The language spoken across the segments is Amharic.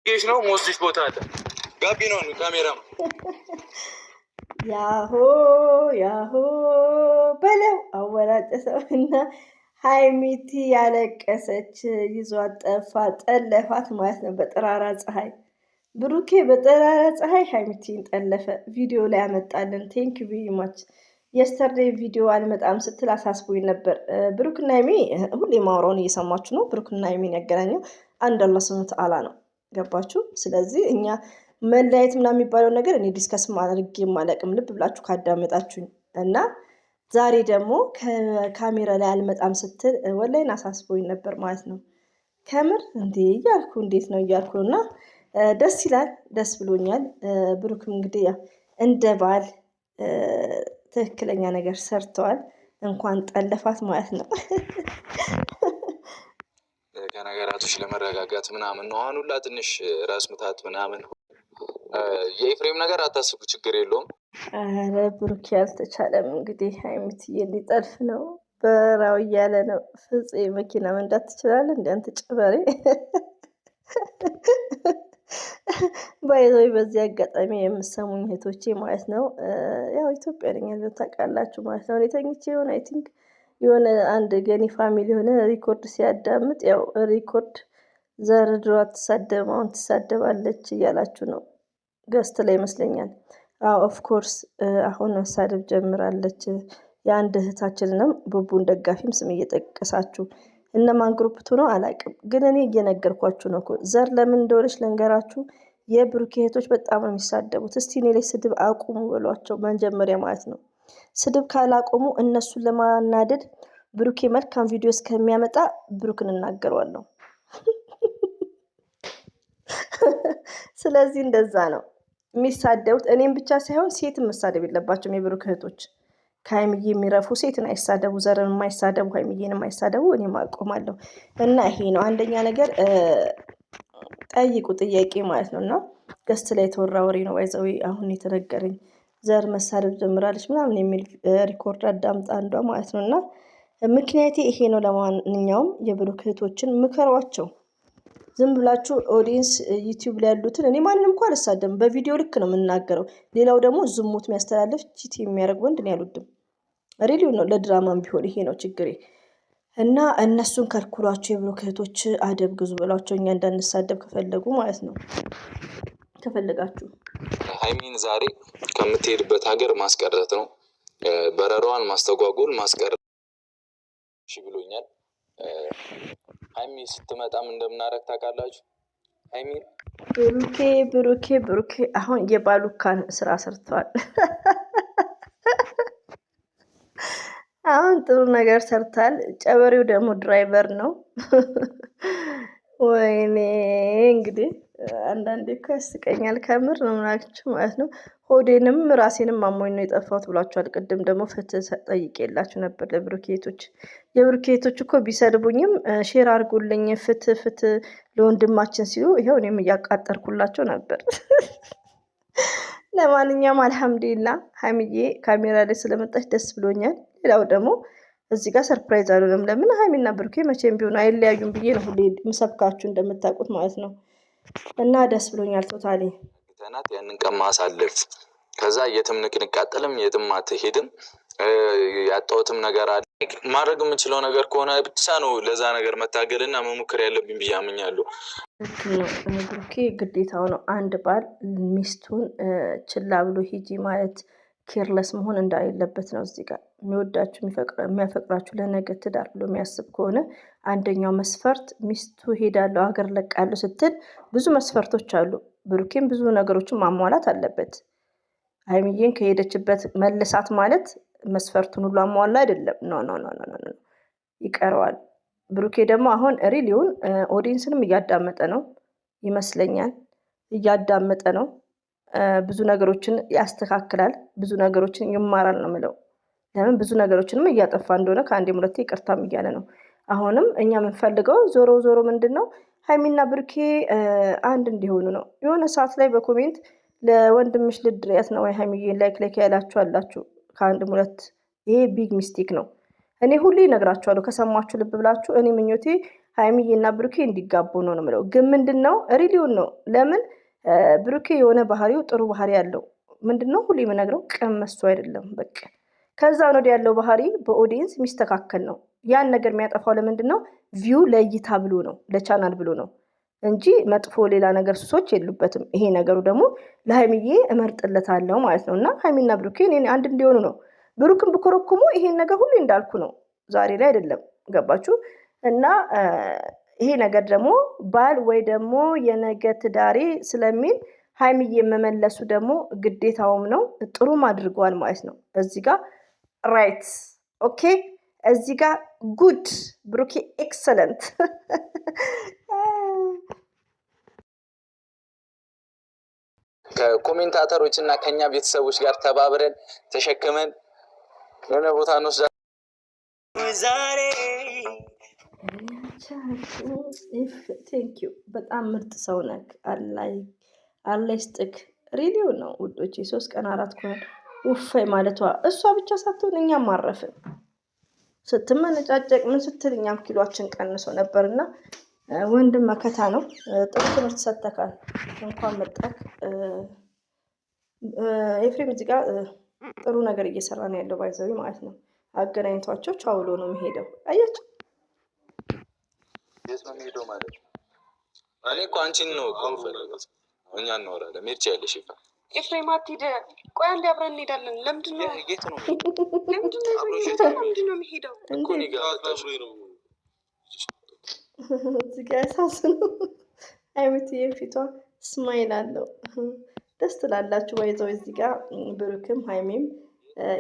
ጌሽ ነው ሞስሽ ቦታ አለ ጋቢ ነው ካሜራ ያሆ ያሆ በለው አወራጨሰውና ሃይሚቲ ያለቀሰች ይዟት ጠፋ ጠለፋት ማለት ነው በጠራራ ፀሐይ ብሩኬ በጠራራ ፀሐይ ሃይሚቲን ጠለፈ ቪዲዮ ላይ ያመጣልን ቴንክ ዩ ቬሪ ማች የስተርዴይ ቪዲዮ አልመጣም ስትል አሳስቦኝ ነበር ብሩክና ሃይሚ ሁሌ ማውራውን እየሰማችሁ ነው ብሩክና ሃይሚን ያገናኘው አንድ አላህ ሱብሃነሁ ወተዓላ ነው ገባችሁ ስለዚህ እኛ መለያየት ምናምን የሚባለው ነገር እኔ ዲስከስ ማድረግ የማለቅም ልብ ብላችሁ ካዳመጣችሁኝ እና ዛሬ ደግሞ ከካሜራ ላይ አልመጣም ስትል ወላይን አሳስቦኝ ነበር ማለት ነው ከምር እንዴ እያልኩ እንዴት ነው እያልኩና ደስ ይላል ደስ ብሎኛል ብሩክም እንግዲህ እንደ ባል ትክክለኛ ነገር ሰርተዋል እንኳን ጠለፋት ማለት ነው ከነገራቶች ለመረጋጋት ምናምን ነው አሁን ሁላ ትንሽ ራስ ምታት ምናምን የኤፍሬም ነገር አታስቡ ችግር የለውም አረ ብሩክ ያልተቻለም እንግዲህ ሃይሚትዬ ሊጠልፍ ነው በራው እያለ ነው ፍፄ መኪና መንዳት ትችላለህ እንደ አንተ ጭበሬ ባይዞይ በዚህ አጋጣሚ የምሰሙኝ እህቶቼ ማለት ነው ያው ኢትዮጵያ ነኝ ያለው ታውቃላችሁ ማለት ነው እኔ ተኝቼ የሆነ አይ ቲንክ የሆነ አንድ ገኒ ፋሚሊ የሆነ ሪኮርድ ሲያዳምጥ ያው ሪኮርድ ዘርድሮ አትሳደባውን ትሳደባለች እያላችሁ ነው ገስት ላይ ይመስለኛል ኦፍ ኮርስ አሁን መሳደብ ጀምራለች የአንድ እህታችንንም ቡቡን ደጋፊም ስም እየጠቀሳችሁ እነማን ግሩፕ ነው አላውቅም ግን እኔ እየነገርኳችሁ ነው ዘር ለምን እንደሆነች ለንገራችሁ የብሩክ እህቶች በጣም ነው የሚሳደቡት እስቲ እኔ ላይ ስድብ አቁሙ ብሏቸው መጀመሪያ ማለት ነው ስድብ ካላቆሙ እነሱን ለማናደድ ብሩክ መልካም ቪዲዮ እስከሚያመጣ ብሩክን እናገረዋለሁ ስለዚህ እንደዛ ነው የሚሳደቡት እኔም ብቻ ሳይሆን ሴትም መሳደብ የለባቸውም የብሩክ እህቶች ከሃይሚዬ የሚረፉ ሴትን አይሳደቡ ዘርን የማይሳደቡ ሃይሚዬን የማይሳደቡ እኔም አቆማለሁ እና ይሄ ነው አንደኛ ነገር ጠይቁ ጥያቄ ማለት ነውና ገስት ላይ ተወራ ወሬ ነው ባይዘው አሁን የተነገረኝ ዘር መሳደብ ጀምራለች ምናምን የሚል ሪኮርድ አዳምጣ አንዷ ማለት ነውና ምክንያቴ ይሄ ነው ለማንኛውም የብሩክ እህቶችን ምከሯቸው ዝም ብላችሁ ኦዲየንስ ዩቲዩብ ላይ ያሉትን እኔ ማንንም እንኳን አልሳደም በቪዲዮ ልክ ነው የምናገረው ሌላው ደግሞ ዝሙት የሚያስተላልፍ ቺቲ የሚያደርግ ወንድ ነው ያሉድም ሪሊው ነው ለድራማም ቢሆን ይሄ ነው ችግሬ እና እነሱን ከልኩሏቸው የብሩክ እህቶች አደብ ግዙ ብሏቸው እኛ እንዳንሳደብ ከፈለጉ ማለት ነው ከፈለጋችሁ ሃይሚን ዛሬ ከምትሄድበት ሀገር ማስቀረት ነው በረሯን ማስተጓጎል ማስቀረት እሺ ብሎኛል ሃይሚ ስትመጣም እንደምናረግ ታውቃላችሁ ሃይሚ ብሩኬ አሁን የባሉካን ስራ ሰርተዋል አሁን ጥሩ ነገር ሰርታል ጨበሬው ደግሞ ድራይቨር ነው ወይኔ እንግዲህ አንዳንዴ እኮ ያስቀኛል ከምር ነው ናችሁ ማለት ነው ሆዴንም ራሴንም አሞኝ ነው የጠፋሁት ብላችኋል ቅድም ደግሞ ፍትህ ጠይቄላችሁ ነበር ለብሩኬቶች የብሩኬቶች እኮ ቢሰድቡኝም ሼር አድርጉልኝ ፍትህ ለወንድማችን ሲሉ ይሄው እኔም እያቃጠርኩላቸው ነበር ለማንኛውም አልহামዱሊላህ ሃይሚዬ ካሜራ ላይ ስለመጣች ደስ ብሎኛል ሌላው ደግሞ እዚህ ጋር ሰርፕራይዝ አሉንም ለምን ሃይሚና ብሩኬ መቼም ቢሆን አይለያዩም ብዬ ነው ሁሌ ምሰብካችሁ እንደምታውቁት ማለት ነው እና ደስ ብሎኛል ቶታሊ ተናት ያንን ቀን ማሳለፍ ከዛ የትም ንቅንቅ አጥልም የትም አትሄድም ያጣውትም ነገር አለ ማድረግ የምችለው ነገር ከሆነ ብቻ ነው ለዛ ነገር መታገልና መሞከር ያለብኝ ብዬ አምኛለሁ ብሩኬ ግዴታው ነው አንድ ባል ሚስቱን ችላ ብሎ ሂጂ ማለት ኬርለስ መሆን እንዳሌለበት ነው እዚህ ጋር የሚወዳችሁ የሚያፈቅራችሁ ለነገ ትዳር ብሎ የሚያስብ ከሆነ አንደኛው መስፈርት ሚስቱ ሄዳለሁ ሀገር ለቃለሁ ስትል ብዙ መስፈርቶች አሉ ብሩኬም ብዙ ነገሮችን ማሟላት አለበት ሃይሚዬን ከሄደችበት መልሳት ማለት መስፈርቱን ሁሉ አሟላ አይደለም ኖ ይቀረዋል ብሩኬ ደግሞ አሁን ሪሊውን ኦዲየንስንም እያዳመጠ ነው ይመስለኛል እያዳመጠ ነው ብዙ ነገሮችን ያስተካክላል ብዙ ነገሮችን ይማራል ነው የምለው ለምን ብዙ ነገሮችንም እያጠፋ እንደሆነ ከአንዴም ሁለቴ ይቅርታም እያለ ነው አሁንም እኛ የምንፈልገው ዞሮ ምንድነው ሃይሚና ብሩኬ አንድ እንዲሆኑ ነው የሆነ ሰዓት ላይ በኮሜንት ለወንድምሽ ልድሪያት ነው ወይ ሃይሚዬን ላይክ ያላችሁ አላችሁ ከአንድም ሁለት ይሄ ቢግ ሚስቴክ ነው እኔ ሁሌ እነግራችኋለሁ ከሰማችሁ ልብ ብላችሁ እኔ ምኞቴ ሀይሚዬና ብሩኬ እንዲጋቡ ነው የምለው። ግን ምንድነው ሪሊውን ነው። ለምን ብሩኬ የሆነ ባህሪው ጥሩ ባህሪ ያለው ምንድነው ሁሉ የምነግረው ቀመሱ አይደለም በቃ ከዛ ነው ያለው ባህሪ በኦዲየንስ የሚስተካከል ነው። ያን ነገር የሚያጠፋው ለምንድን ነው? ቪው ለእይታ ብሎ ነው፣ ለቻናል ብሎ ነው እንጂ መጥፎ ሌላ ነገር ሱሶች የሉበትም። ይሄ ነገሩ ደግሞ ለሀይሚዬ እመርጥለታለሁ ማለት ነው። እና ሀይሚና ብሩኬ አንድ እንዲሆኑ ነው። ብሩክን ብኮረኩሙ ይሄን ነገር ሁሉ እንዳልኩ ነው፣ ዛሬ ላይ አይደለም። ገባችሁ? እና ይሄ ነገር ደግሞ ባል ወይ ደግሞ የነገ ትዳሬ ስለሚል ሀይሚዬ የመመለሱ ደግሞ ግዴታውም ነው። ጥሩም አድርገዋል ማለት ነው። እዚህ ጋር ራይት ኦኬ፣ እዚህ ጋር ጉድ ብሩኬ ኤክሰለንት። ከኮሜንታተሮች እና ከኛ ቤተሰቦች ጋር ተባብረን ተሸክመን የሆነ ቦታ እንወስዳለን። ዛሬ ቴንኪዩ በጣም ምርጥ ሰው ነህ። አላይ ስጥክ ሪሊው ነው ውዶቼ። 3 ቀን 4 ቀን ውፋይ ማለቷ እሷ ብቻ ሳትሆን እኛም ማረፍን ስትመነጫጨቅ ምን ስትል እኛም ኪሎችን ቀንሶ ነበርና ወንድም መከታ ነው። ጥሩ ትምህርት ሰጥተካል። እንኳን መጣክ ኤፍሬም። እዚህ ጋር ጥሩ ነገር እየሰራ ነው ያለው ባይዘዊ ማለት ነው። አገናኝቷቸው ቻውሎ ነው የሚሄደው። አያችሁ የት ነው የሚሄደው ማለት ነው። እኔ እኮ አንቺን ነው ኮንፈረንስ እኛ እናወራለን። ሜርቻ ያለሽ ይፋ ኤፍሬም አትሂድ። ቆይ አንዴ አብረን እንሄዳለን። ለምንድን ነው የት ነው የሚሄደው እኮ እኔ ጋር አብሮ ነው እዚህ ጋር ያሳዝኑ። አይምትዬ ፊቷ ስማይል አለው። ደስ ትላላችሁ ባይዘው። እዚህ ጋር ብሩክም ሀይሜም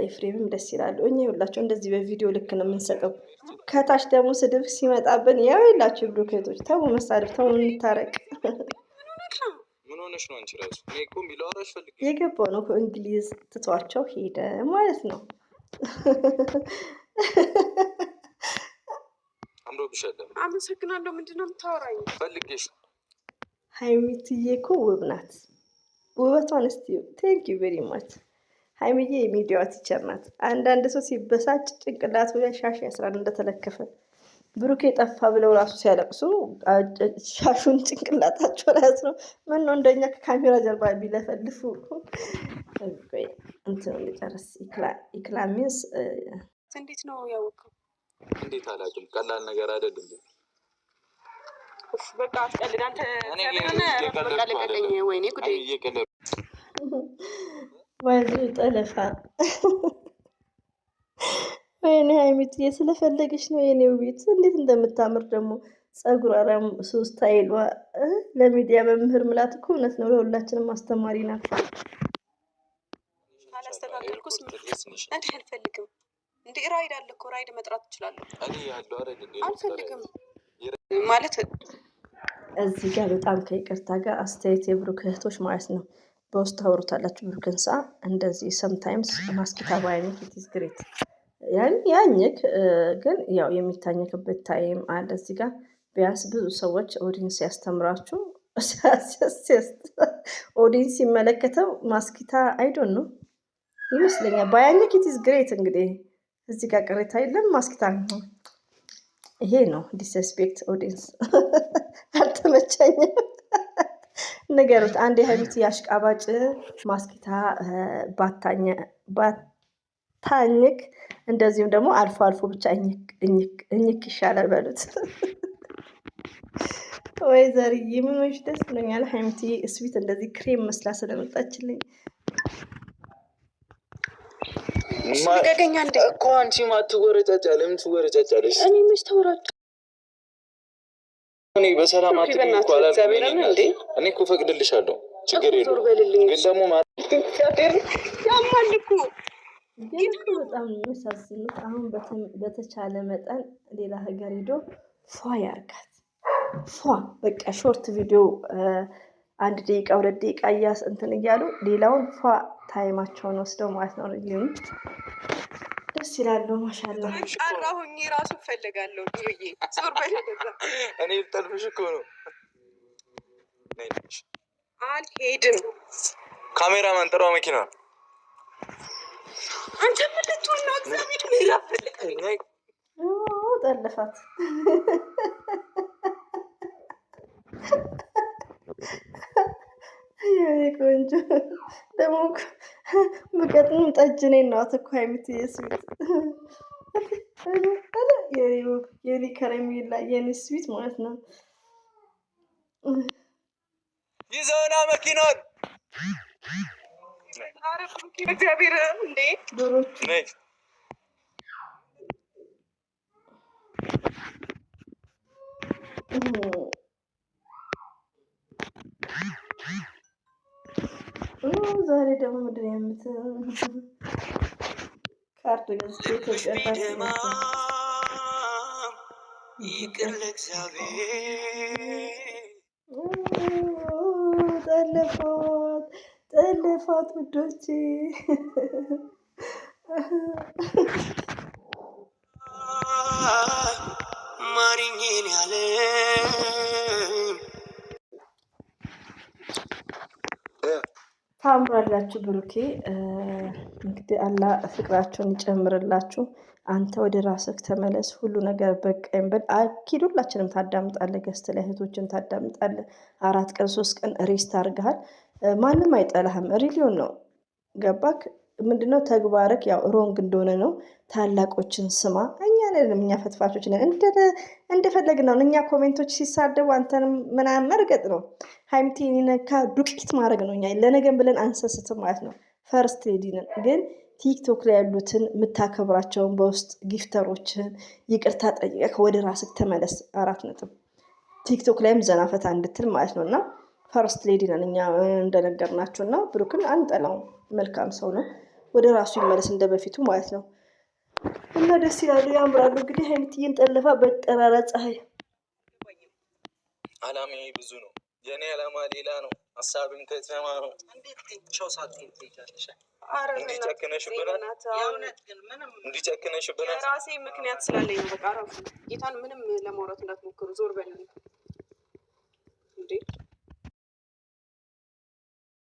ኤፍሬምም ደስ ይላሉ። እኛ ሁላቸው እንደዚህ በቪዲዮ ልክ ነው የምንሰጠው። ከታች ደግሞ ስድብ ሲመጣብን ያው የላችሁ ብሩኬቶች ተው መሳደብ፣ ተው እንታረቅ። ምን ሆነሽ ነው አንቺ ራሱ? እኔ እኮ ቢላወራሽ ፈልጌ የገባው ነው እንግሊዝ ትቷቸው ሄደ ማለት ነው። አምሮብሻል። አመሰግናለሁ። ምንድን ነው የምታወራኝ? ፈልጌሽ። ሀይሚትዬ እኮ ውብ ናት። ውበቷን እስቲ ቴንክ ዩ ቬሪ ማች። ሀይሚዬ የሚዲያዋ ቲቸር ናት። አንዳንድ ሰው ሲበሳጭ ጭንቅላቱ ላይ ሻሽ ያስራል እንደተለከፈ። ብሩኬ ጠፋ ብለው ራሱ ሲያለቅሱ ሻሹን ጭንቅላታቸው ላይ ያስረው። ምን ነው እንደኛ ከካሜራ ጀርባ ቢለፈልፉ። እንትን ልጨርስ። ኢክላ ሚንስ እንዴት ነው ያወቀው? እንዴት አላውቅም። ቀላል ነገር አይደለም። በቃ አስቀልድ አንተ። በቃ ለቀቀኝ። ወይኔ ጉዴ። ወይኔ ጠለፋ። ወይኔ ሀይሚትዬ ስለፈለገች ነው የኔው ቤት። እንዴት እንደምታምር ደግሞ ጸጉሯ ስታይሏ ለሚዲያ መምህር ምላት እኮ እውነት ነው። ለሁላችንም አስተማሪ ናት። ካላስተካከልኩስ እኔ አልፈልግም። እንደ ራይድ አለ እኮ ራይድ መጥራት ትችላለህ። እኔ ያለው አይደል አልፈልግም ማለት እዚህ ጋር በጣም ከይቅርታ ጋር አስተያየት የብሩክ እህቶች ማለት ነው በውስጥ ታወሩታላችሁ። ብሩክን ሳ እንደዚህ ሰምታይምስ ማስኪታ ባይነት ኢትስ ግሬት ያኝክ ግን ያው የሚታኘክበት ታይም አለ። እዚህ ጋር ቢያንስ ብዙ ሰዎች ኦዲንስ ያስተምራችሁ ኦዲንስ ሲመለከተው ማስኪታ አይዶን ነው ይመስለኛል። ባያኝክ ኢትስ ግሬት። እንግዲህ እዚህ ጋር ቅሬታ የለም። ማስኪታ ይሄ ነው ዲስሬስፔክት ኦዲንስ አልተመቸኝም። ነገሩት አንድ የሀይሚት ያሽቃባጭ ማስኪታ ባታኝክ እንደዚሁም ደግሞ አልፎ አልፎ ብቻ እኝክ ይሻላል በሉት። ወይ ዘርዬ ምን ሆንሽ? ደስ ብሎኛል። ሀይሚት ስዊት እንደዚህ ክሬም መስላ ስለመጣችልኝ ገገኛ እንደ እኮ አንቺ ማትወረጫጫ ለምን ትወረጫጫለሽ? እኔ መች ተወራጭ? እኔ በሰላም አትቀኝ እኮ አላልኩም። እኔ እኮ ፈቅድልሻለሁ፣ ችግር የለውም። ግን ደግሞ ያማል እኮ በጣም የሚያሳዝኑት። አሁን በተቻለ መጠን ሌላ ሀገር ሄዶ ፏ ያርጋት። ፏ በቃ ሾርት ቪዲዮ 1 ደቂቃ 2 ደቂቃ እንትን እያሉ ሌላውን ፏ ታይማቸውን ወስደው ማለት ነው። ሪሊውን ደስ ይላሉ። ማሻአላ አራሁኝ ራሱ ፈልጋለሁ። ዱርዬ ዞር በለዛ። እኔ ልጠልፍሽ እኮ ነው። አልሄድም። ካሜራማን ጥራው መኪና። አንተ ምን ልትሆን ነው? እግዚአብሔር ምን ይላፈልግ? ጠለፋት የኔ ቆንጆ ደግሞ ብቀጥም ጠጅ ነኝ እናት እኮ የምትይ ስዊት የኔ ከረሜላ የኔ ስዊት ማለት ነው። ይዘውና መኪናውን እግዚአብሔር እንዴ ዶሮቹ ዛሬ ደግሞ ምንድን ነው ካርድ ገዝቼ ኢትዮጵያ ይቅር ለእግዚአብሔር ጠለፋት ውዶቼ ማሪኝን ያለ ታምራላችሁ። ብሩኬ እንግዲህ አላህ ፍቅራቸውን ይጨምርላችሁ። አንተ ወደ ራስህ ተመለስ። ሁሉ ነገር በቃኝ በል። አኪድ ሁላችንም ታዳምጣለህ፣ ገስት ላይ እህቶችን ታዳምጣለህ። 4 ቀን 3 ቀን ሬስት አድርገሃል። ማንም አይጠላህም። ሪሊዮን ነው ገባክ? ምንድነው ተግባርክ ያው ሮንግ እንደሆነ ነው። ታላቆችን ስማ። እኛ ነንም እኛ ፈትፋቾች ነን። እንደፈለግን ነው እኛ ኮሜንቶች ሲሳደቡ አንተንም ምናምን መርገጥ ነው። ሀይሚቴን ነካ ዱቄት ማድረግ ነው። እኛ ለነገን ብለን አንሰስትም ማለት ነው። ፈርስት ሌዲ ነን። ግን ቲክቶክ ላይ ያሉትን የምታከብራቸውን በውስጥ ጊፍተሮችን ይቅርታ ጠይቀህ ወደ ራስህ ተመለስ። 4 ነጥብ። ቲክቶክ ላይም ዘናፈታ እንድትል ማለት ነው። እና ፈርስት ሌዲ ነን እኛ እንደነገርናቸው እና ብሩክን አንጠላውም። መልካም ሰው ነው። ወደ ራሱ ይመለስ እንደ በፊቱ ማለት ነው። እና ደስ ይላሉ፣ ያምራሉ። እንግዲህ ሀይሚትዬን ጠለፋ በጠራራ ፀሐይ። አላማ ብዙ ነው። የኔ አላማ ሌላ ነው። ሀሳብን ከተማ ነው። እንዲጨክነሽብናል። የራሴ ምክንያት ስላለኝ ነው። በቃ ራሱ ጌታን ምንም ለማውራት እንዳትሞክሩ። ዞር በል